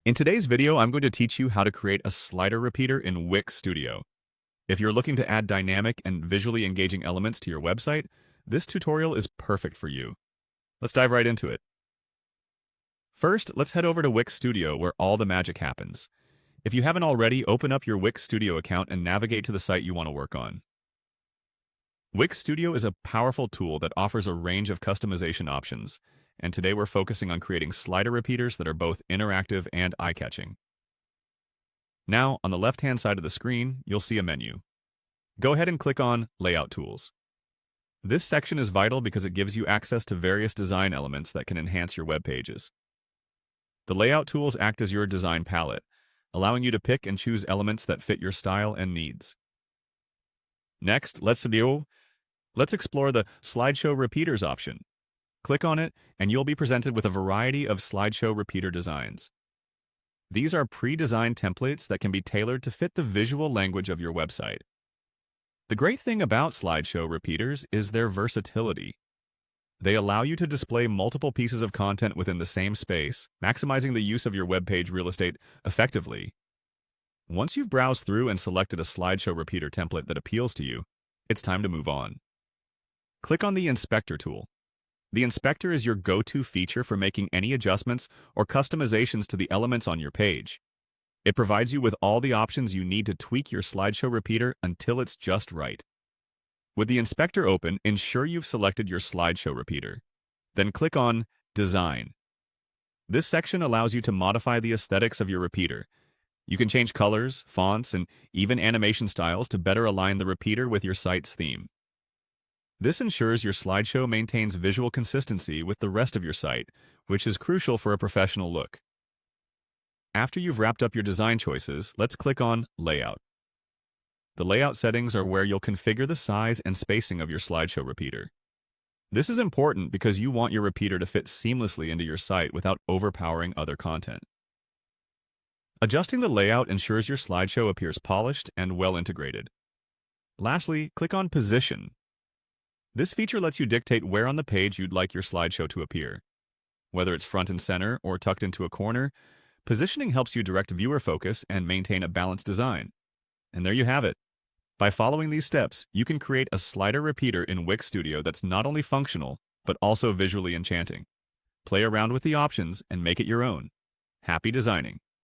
In today's video, I'm going to teach you how to create a slider repeater in Wix Studio. If you're looking to add dynamic and visually engaging elements to your website, this tutorial is perfect for you. Let's dive right into it. First, let's head over to Wix Studio where all the magic happens. If you haven't already, open up your Wix Studio account and navigate to the site you want to work on. Wix Studio is a powerful tool that offers a range of customization options, and today we're focusing on creating slider repeaters that are both interactive and eye-catching. Now, on the left-hand side of the screen, you'll see a menu. Go ahead and click on Layout Tools. This section is vital because it gives you access to various design elements that can enhance your web pages. The layout tools act as your design palette, allowing you to pick and choose elements that fit your style and needs. Next, let's explore the Slideshow Repeaters option. Click on it, and you'll be presented with a variety of slideshow repeater designs. These are pre-designed templates that can be tailored to fit the visual language of your website. The great thing about slideshow repeaters is their versatility. They allow you to display multiple pieces of content within the same space, maximizing the use of your web page real estate effectively. Once you've browsed through and selected a slideshow repeater template that appeals to you, it's time to move on. Click on the Inspector tool. The Inspector is your go-to feature for making any adjustments or customizations to the elements on your page. It provides you with all the options you need to tweak your slideshow repeater until it's just right. With the Inspector open, ensure you've selected your slideshow repeater. Then click on Design. This section allows you to modify the aesthetics of your repeater. You can change colors, fonts, and even animation styles to better align the repeater with your site's theme. This ensures your slideshow maintains visual consistency with the rest of your site, which is crucial for a professional look. After you've wrapped up your design choices, let's click on Layout. The layout settings are where you'll configure the size and spacing of your slideshow repeater. This is important because you want your repeater to fit seamlessly into your site without overpowering other content. Adjusting the layout ensures your slideshow appears polished and well integrated. Lastly, click on Position. This feature lets you dictate where on the page you'd like your slideshow to appear. Whether it's front and center or tucked into a corner, positioning helps you direct viewer focus and maintain a balanced design. And there you have it. By following these steps, you can create a slider repeater in Wix Studio that's not only functional, but also visually enchanting. Play around with the options and make it your own. Happy designing!